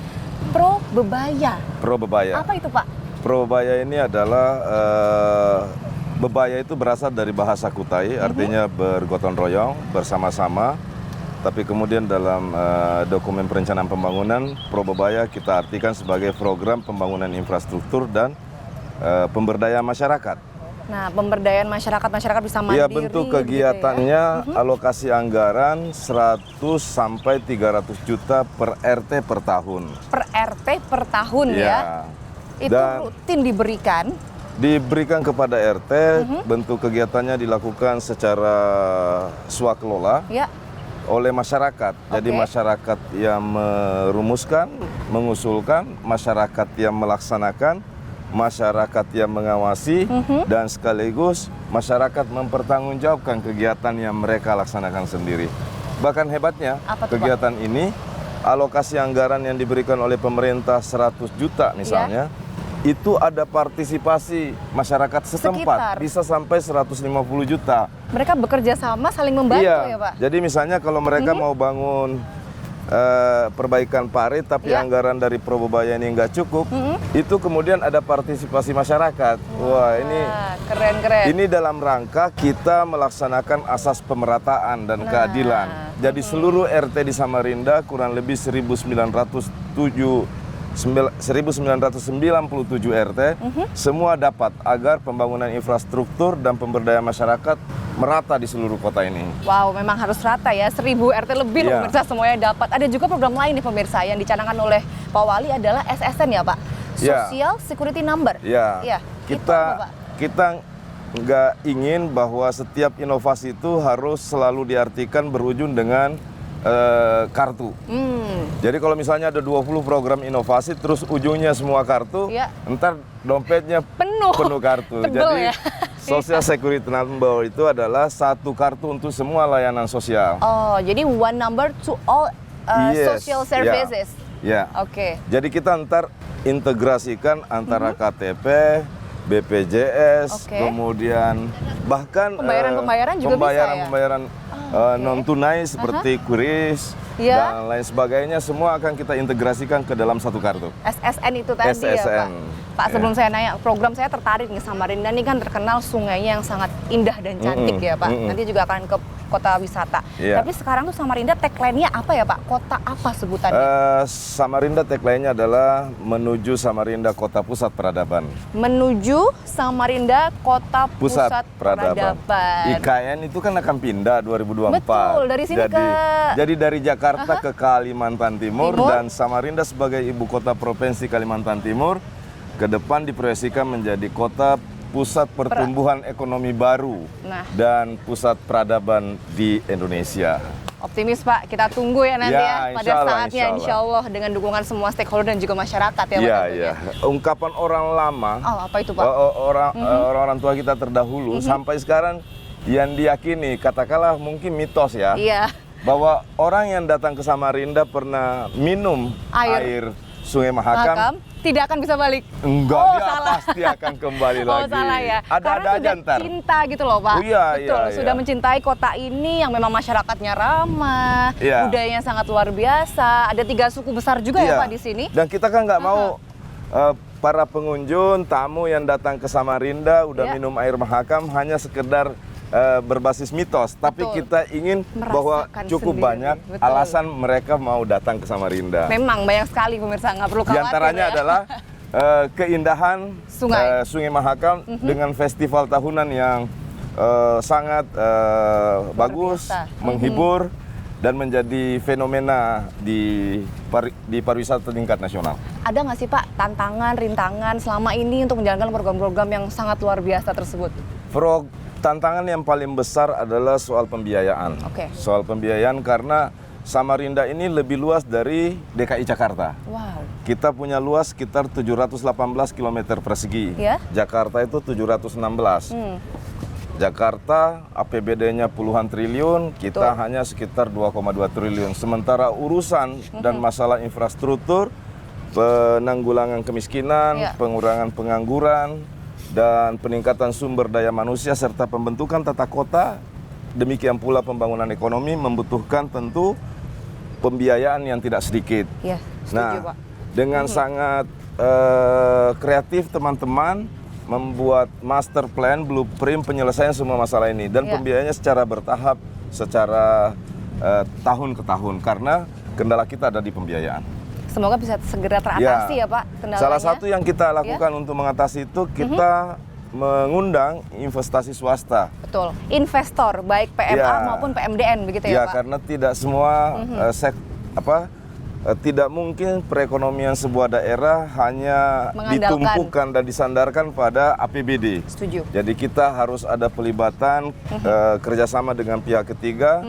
Pro Bebaya. Pro Bebaya. Apa itu Pak? Pro Bebaya ini adalah, bebaya itu berasal dari bahasa Kutai, artinya bergotong royong, bersama-sama. Tapi kemudian dalam dokumen perencanaan pembangunan, Pro Bebaya kita artikan sebagai program pembangunan infrastruktur dan pemberdayaan masyarakat. Nah, pemberdayaan masyarakat bisa mandiri. Ya, bentuk kegiatannya alokasi anggaran 100 sampai 300 juta per RT per tahun. Per RT per tahun ya? Itu Dan rutin diberikan? Diberikan kepada RT, bentuk kegiatannya dilakukan secara swakelola. Ya. Oleh masyarakat. Jadi masyarakat yang merumuskan, mengusulkan, masyarakat yang melaksanakan, masyarakat yang mengawasi, dan sekaligus masyarakat mempertanggungjawabkan kegiatan yang mereka laksanakan sendiri. Bahkan hebatnya, kegiatan ini, alokasi anggaran yang diberikan oleh pemerintah 100 juta misalnya, itu ada partisipasi masyarakat setempat, bisa sampai 150 juta. Mereka bekerja sama, saling membantu ya Pak? Jadi misalnya kalau mereka mau bangun perbaikan parit, tapi anggaran dari Pro Bebaya ini nggak cukup, itu kemudian ada partisipasi masyarakat. Wah, ini keren-keren. Ini dalam rangka kita melaksanakan asas pemerataan dan keadilan. Jadi seluruh RT di Samarinda kurang lebih 1997 RT, semua dapat agar pembangunan infrastruktur dan pemberdayaan masyarakat merata di seluruh kota ini. Wow, memang harus rata ya, 1000 RT lebih pemirsa semuanya dapat. Ada juga program lain nih pemirsa yang dicanangkan oleh Pak Wali adalah SSN ya Pak? Social Security Number. Ya, kita nggak ingin bahwa setiap inovasi itu harus selalu diartikan berujung dengan kartu. Jadi kalau misalnya ada 20 program inovasi terus ujungnya semua kartu, ntar dompetnya penuh kartu. Jadi Social Security Number itu adalah satu kartu untuk semua layanan sosial. Oh, jadi one number to all social services. Ya. Oke. Jadi kita ntar integrasikan antara KTP, BPJS, kemudian bahkan pembayaran juga bisa ya? Pembayaran non tunai seperti kuris dan lain sebagainya, semua akan kita integrasikan ke dalam satu kartu. SSN itu tadi ya Pak? Pak, sebelum saya nanya, program saya tertarik nih, Samarinda ini kan terkenal sungainya yang sangat indah dan cantik ya Pak. Nanti juga akan ke kota wisata. Tapi sekarang tuh Samarinda tagline-nya apa ya Pak? Kota apa sebutannya? Samarinda tagline-nya adalah menuju Samarinda Kota Pusat Peradaban. Menuju Samarinda Kota Pusat Peradaban. IKN itu kan akan pindah 2024. Betul, dari sini jadi dari Jakarta ke Kalimantan Timur, dan Samarinda sebagai ibu kota provinsi Kalimantan Timur ke depan diproyeksikan menjadi kota pusat pertumbuhan ekonomi baru dan pusat peradaban di Indonesia. Optimis Pak, kita tunggu ya nanti pada saatnya insya Allah dengan dukungan semua stakeholder dan juga masyarakat ya Pak. Iya. Ungkapan orang lama, apa itu Pak? Orang tua kita terdahulu sampai sekarang yang diyakini, katakanlah mungkin mitos ya, bahwa orang yang datang ke Samarinda pernah minum air Sungai Mahakam tidak akan bisa balik. Enggak, dia pasti akan kembali lagi. Salah ya. Ada aja ntar. Cinta gitu loh Pak. Betul, sudah mencintai kota ini yang memang masyarakatnya ramah, budayanya sangat luar biasa. Ada 3 suku besar juga ya Pak di sini. Dan kita kan nggak mau para pengunjung, tamu yang datang ke Samarinda udah Ya. minum air Mahakam hanya sekedar berbasis mitos, tapi Betul. kita ingin bahwa Merasakan cukup sendiri. banyak Betul. alasan mereka mau datang ke Samarinda. Memang banyak sekali pemirsa, nggak perlu Di khawatir antaranya ya. adalah keindahan Sungai. Sungai Mahakam dengan festival tahunan yang sangat bagus, biasa. menghibur dan menjadi fenomena di pariwisata tingkat nasional. Ada nggak sih Pak tantangan, rintangan selama ini untuk menjalankan program-program yang sangat luar biasa tersebut? Tantangan yang paling besar adalah soal pembiayaan. Oke. Soal pembiayaan karena Samarinda ini lebih luas dari DKI Jakarta. Wow. Kita punya luas sekitar 718 km persegi. Ya. Jakarta itu 716. Jakarta APBD-nya puluhan triliun, kita Betul. hanya sekitar 2,2 triliun. Sementara urusan dan masalah infrastruktur, penanggulangan kemiskinan, Ya. pengurangan pengangguran, dan peningkatan sumber daya manusia serta pembentukan tata kota, demikian pula pembangunan ekonomi membutuhkan tentu pembiayaan yang tidak sedikit. Iya, setuju Nah, Pak. dengan sangat kreatif teman-teman membuat master plan, blueprint penyelesaian semua masalah ini dan Ya. pembiayaannya secara bertahap, secara tahun ke tahun karena kendala kita ada di pembiayaan. Semoga bisa segera teratasi ya Pak kendalanya. Salah satu yang kita lakukan untuk mengatasi itu kita mengundang investasi swasta. Betul, investor baik PMA Ya. maupun PMDN begitu Ya, ya Pak? karena tidak semua tidak mungkin perekonomian sebuah daerah hanya Mengandalkan. ditumpukan dan disandarkan pada APBD. Setuju. Jadi kita harus ada pelibatan kerjasama dengan pihak ketiga,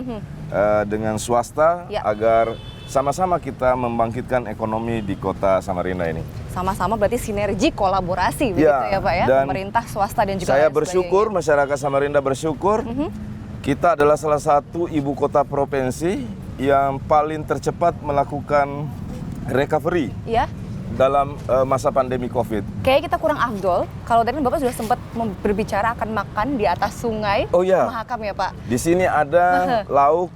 dengan swasta Ya. agar sama-sama kita membangkitkan ekonomi di kota Samarinda ini. Sama-sama berarti sinergi kolaborasi begitu Ya, ya Pak ya, dan pemerintah, swasta dan juga Saya lain bersyukur, sebagainya. masyarakat Samarinda bersyukur, kita adalah salah satu ibu kota provinsi yang paling tercepat melakukan recovery Ya, dalam masa pandemi COVID. kayaknya kita kurang afdol. Kalau tadi Bapak sudah sempat berbicara akan makan di atas sungai Oh ya. Mahakam ya Pak. Di sini ada lauk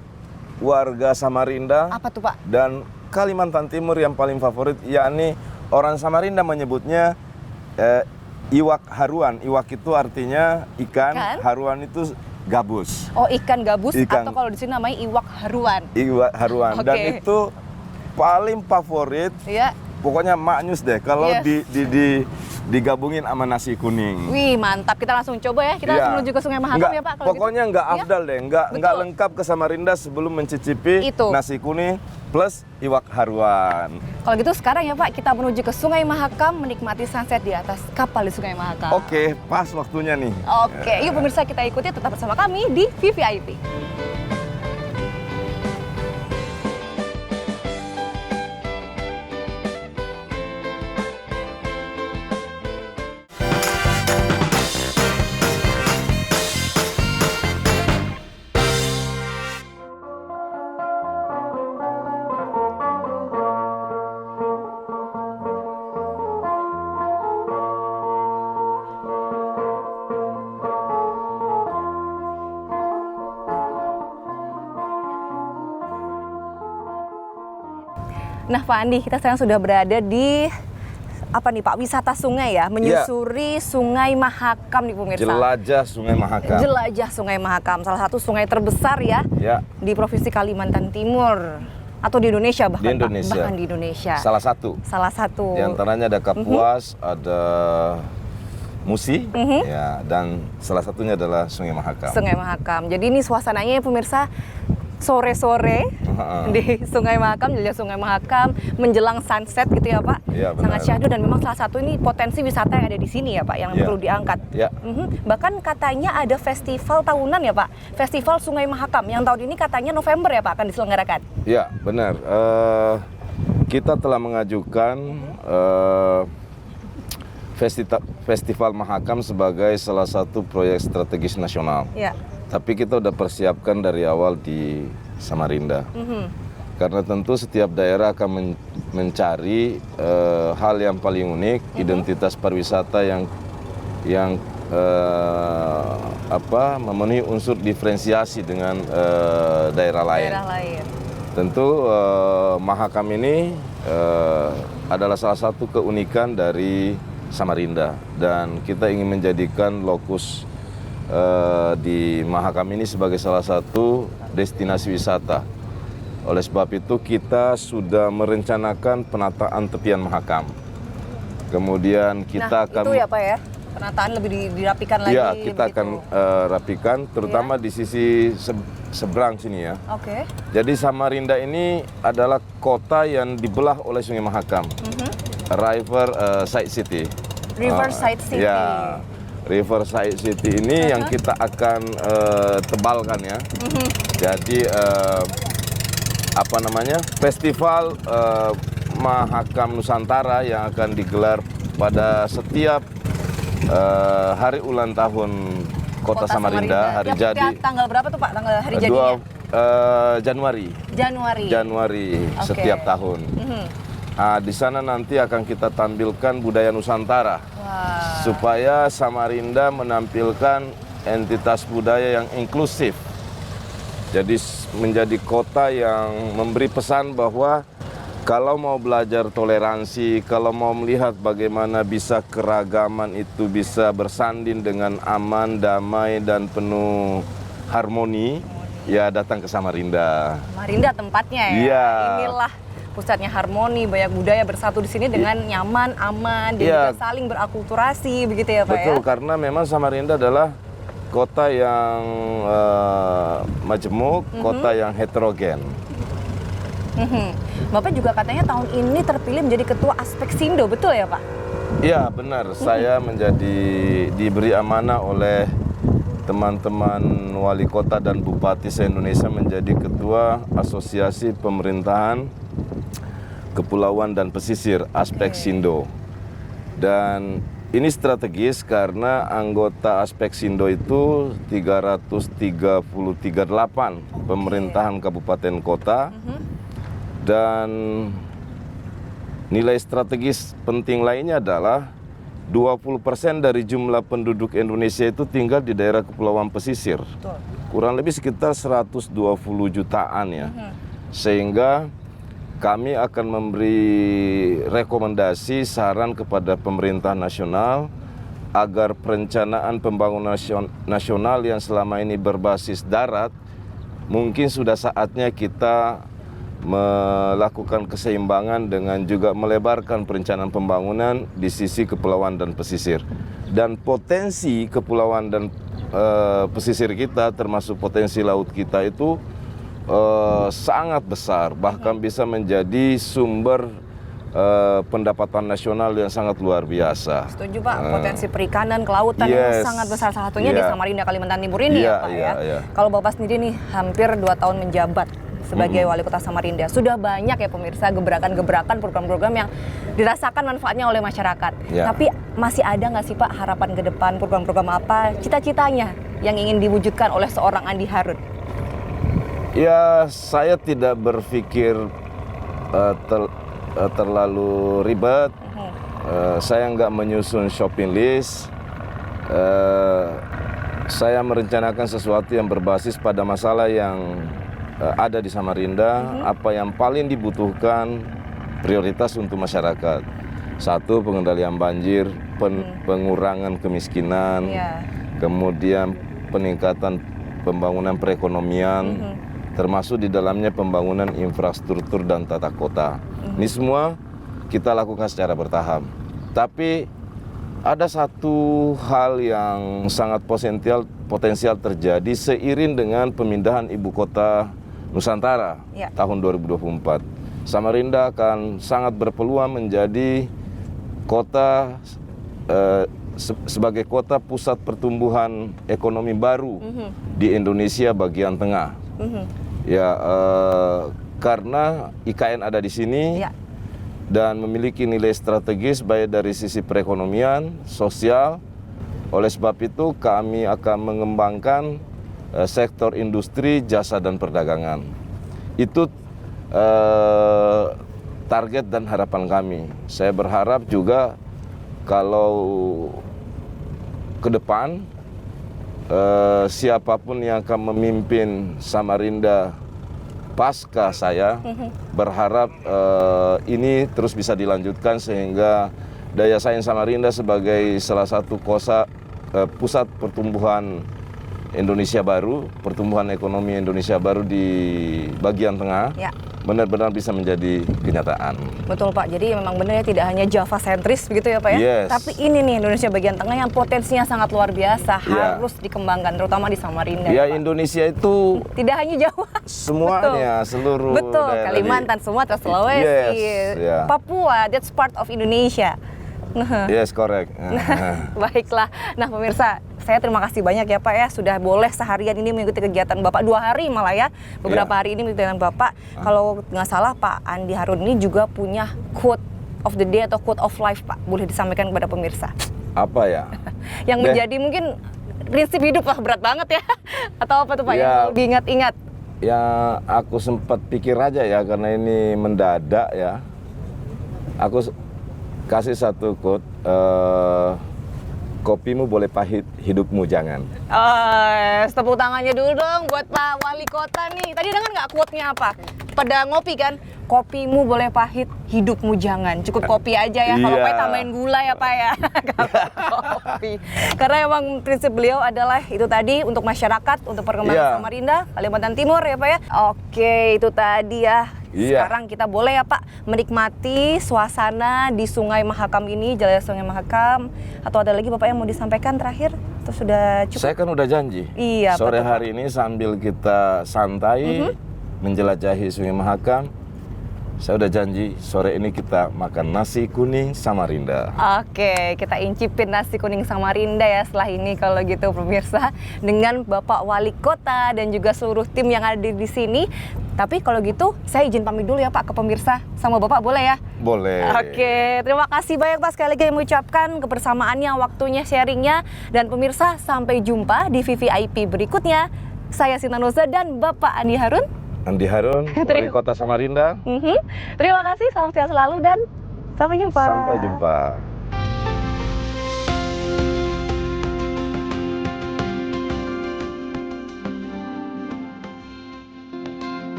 warga Samarinda Apa tuh Pak? dan Kalimantan Timur yang paling favorit, yakni orang Samarinda menyebutnya iwak haruan. Iwak itu artinya ikan, Ikan? haruan itu gabus. Oh, ikan gabus Ikan. atau kalau di sini namanya iwak haruan. Iwak haruan. Dan Oke. itu paling favorit, Ya. pokoknya maknyus deh kalau Yes. digabungin sama nasi kuning. Wih, mantap. Kita langsung coba ya. Kita Iya. langsung menuju ke Sungai Mahakam Nggak, ya Pak kalau pokoknya gitu. nggak Ya? afdal deh, nggak Betul. lengkap ke Samarinda sebelum mencicipi Itu. nasi kuning plus iwak haruan. Kalau gitu sekarang ya Pak, kita menuju ke Sungai Mahakam menikmati sunset di atas kapal di Sungai Mahakam. Oke, pas waktunya nih. Oke, yuk pemirsa kita ikuti tetap bersama kami di VVIP. Nah Pak Andi, kita sekarang sudah berada di apa nih Pak, wisata sungai ya, menyusuri Sungai Mahakam nih pemirsa. Jelajah Sungai Mahakam. Jelajah Sungai Mahakam, salah satu sungai terbesar ya Ya, di Provinsi Kalimantan Timur atau di Indonesia bahkan di Indonesia. Pak, bahkan di Indonesia. Salah satu. Salah satu. Di antaranya ada Kapuas, ada Musi, ya, dan salah satunya adalah Sungai Mahakam. Sungai Mahakam. Jadi ini suasananya ya pemirsa sore-sore di Sungai Mahakam, jelajah Sungai Mahakam menjelang sunset gitu ya Pak. Iya, benar. Sangat syahdu dan memang salah satu ini potensi wisata yang ada di sini ya Pak yang Iya. perlu diangkat. Ya. Bahkan katanya ada festival tahunan ya Pak, Festival Sungai Mahakam yang tahun ini katanya November ya Pak akan diselenggarakan. Ya, benar. Kita telah mengajukan Festival Mahakam sebagai salah satu proyek strategis nasional. Ya. Tapi kita udah persiapkan dari awal di Samarinda. Karena tentu setiap daerah akan mencari hal yang paling unik, identitas pariwisata yang memenuhi unsur diferensiasi dengan daerah lain. Daerah lain. Tentu Mahakam ini adalah salah satu keunikan dari Samarinda, dan kita ingin menjadikan lokus di Mahakam ini sebagai salah satu destinasi wisata. Oleh sebab itu kita sudah merencanakan penataan tepian Mahakam. Kemudian kita akan itu ya Pak ya, penataan lebih dirapikan lagi. Ya, kita begitu. akan rapikan, terutama di sisi seberang sini ya. Oke. Jadi Samarinda ini adalah kota yang dibelah oleh Sungai Mahakam, River Side City. Riverside City. Ya, Riverside City ini yang kita akan tebalkan ya. Jadi apa namanya, festival Mahakam Nusantara yang akan digelar pada setiap hari ulang tahun Kota Samarinda, hari Ya, jadi tanggal berapa tuh Pak? Tanggal hari jadinya? Januari Oke. setiap tahun. Nah, di sana nanti akan kita tampilkan budaya Nusantara. Wah. Supaya Samarinda menampilkan entitas budaya yang inklusif. Jadi menjadi kota yang memberi pesan bahwa kalau mau belajar toleransi, kalau mau melihat bagaimana bisa keragaman itu bisa bersanding dengan aman, damai, dan penuh harmoni, ya datang ke Samarinda. Samarinda tempatnya ya. Iya. Inilah pusatnya harmoni, banyak budaya bersatu di sini dengan nyaman, aman, dan Iya. juga saling berakulturasi begitu ya Pak Betul, ya. karena memang Samarinda adalah kota yang majemuk, kota yang heterogen. Bapak juga katanya tahun ini terpilih menjadi ketua Aspeksindo, betul ya Pak? Iya benar, saya diberi amanah oleh teman-teman wali kota dan bupati se-Indonesia menjadi ketua Asosiasi Pemerintahan Kepulauan dan Pesisir, Aspeksindo. Dan ini strategis karena anggota Aspeksindo itu 338 pemerintahan kabupaten kota. Dan nilai strategis penting lainnya adalah 20% dari jumlah penduduk Indonesia itu tinggal di daerah kepulauan pesisir. Betul. Kurang lebih sekitar 120 jutaan ya. Sehingga kami akan memberi rekomendasi saran kepada pemerintah nasional agar perencanaan pembangunan nasional yang selama ini berbasis darat, mungkin sudah saatnya kita melakukan keseimbangan dengan juga melebarkan perencanaan pembangunan di sisi kepulauan dan pesisir. Dan potensi kepulauan dan pesisir kita, termasuk potensi laut kita itu sangat besar, bahkan bisa menjadi sumber pendapatan nasional yang sangat luar biasa. Setuju Pak, potensi perikanan, kelautan yang sangat besar, salah satunya di Samarinda, Kalimantan Timur ini ya Pak ya. Kalau Bapak sendiri nih hampir 2 tahun menjabat sebagai wali kota Samarinda, sudah banyak ya pemirsa gebrakan-gebrakan, program-program yang dirasakan manfaatnya oleh masyarakat. Tapi masih ada nggak sih Pak harapan ke depan, program-program apa, cita-citanya yang ingin diwujudkan oleh seorang Andi Harun? Ya, saya tidak berpikir terlalu ribet. Saya nggak menyusun shopping list. Saya merencanakan sesuatu yang berbasis pada masalah yang ada di Samarinda, apa yang paling dibutuhkan, prioritas untuk masyarakat. 1, pengendalian banjir, pengurangan kemiskinan, kemudian peningkatan pembangunan perekonomian, termasuk di dalamnya pembangunan infrastruktur dan tata kota. Ini semua kita lakukan secara bertahap. Tapi ada satu hal yang sangat potensial terjadi seiring dengan pemindahan ibu kota Nusantara tahun 2024. Samarinda akan sangat berpeluang menjadi kota sebagai kota pusat pertumbuhan ekonomi baru di Indonesia bagian tengah. Ya, karena IKN ada di sini dan memiliki nilai strategis baik dari sisi perekonomian, sosial. Oleh sebab itu kami akan mengembangkan sektor industri, jasa, dan perdagangan. Itu target dan harapan kami. Saya berharap juga kalau ke depan siapapun yang akan memimpin Samarinda pasca saya berharap ini terus bisa dilanjutkan sehingga Daya Saing Samarinda sebagai salah satu pusat pertumbuhan Indonesia baru, pertumbuhan ekonomi Indonesia baru di bagian tengah, Ya. benar-benar bisa menjadi kenyataan. Betul Pak, jadi memang benar ya tidak hanya Java sentris begitu ya Pak ya. Yes. Tapi ini nih Indonesia bagian tengah yang potensinya sangat luar biasa, Ya. harus dikembangkan terutama di Samarinda. Ya, Pak. Indonesia itu Tidak hanya Jawa. semuanya, seluruh Betul, daerah Kalimantan, Sumatera, Sulawesi, Yes, ya. Papua, that's part of Indonesia. Yes, correct. Baiklah. Nah pemirsa, saya terima kasih banyak ya Pak ya sudah boleh seharian ini mengikuti kegiatan Bapak 2 hari malah ya. Beberapa Ya. hari ini mengikuti kegiatan Bapak. Kalau nggak salah Pak Andi Harun ini juga punya quote of the day atau quote of life Pak. Boleh disampaikan kepada pemirsa. Apa ya? Yang Deh. menjadi mungkin prinsip hidup lah, berat banget ya. Atau apa tuh Pak Ya. yang selalu diingat-ingat? Ya, aku sempat pikir aja ya karena ini mendadak ya. Aku kasih satu quote, kopimu boleh pahit, hidupmu jangan. Tepuk tangannya dulu dong buat Pak Wali Kota nih. Tadi dengar nggak quote-nya apa? Pada ngopi kan, kopimu boleh pahit, hidupmu jangan. Cukup kopi aja ya. Kalau Iya. pahit tambahin gula ya Pak ya. Kalau kopi. Karena emang prinsip beliau adalah itu tadi untuk masyarakat, untuk perkembangan Iya. Samarinda, Kalimantan Timur ya Pak ya. Oke, itu tadi ya. Iya. Sekarang kita boleh ya Pak menikmati suasana di Sungai Mahakam ini, Jalan Sungai Mahakam. Atau ada lagi Bapak yang mau disampaikan terakhir? Atau sudah cukup? Saya kan udah janji. Iya, Sore betul, hari ini sambil kita santai menjelajahi Sungai Mahakam, saya udah janji sore ini kita makan nasi kuning Samarinda. Oke, kita incipin nasi kuning Samarinda ya setelah ini kalau gitu pemirsa dengan Bapak Wali Kota dan juga seluruh tim yang ada di sini. Tapi kalau gitu saya izin pamit dulu ya Pak ke pemirsa sama Bapak boleh ya? Boleh. Oke, terima kasih banyak Pak sekali lagi mengucapkan kebersamaannya, waktunya, sharingnya. Dan pemirsa sampai jumpa di VVIP berikutnya. Saya Sinta Nusa dan Bapak Andi Harun. Andi Harun, Wali Kota Samarinda. Terima kasih, salam sehat selalu dan sampai jumpa. Sampai jumpa.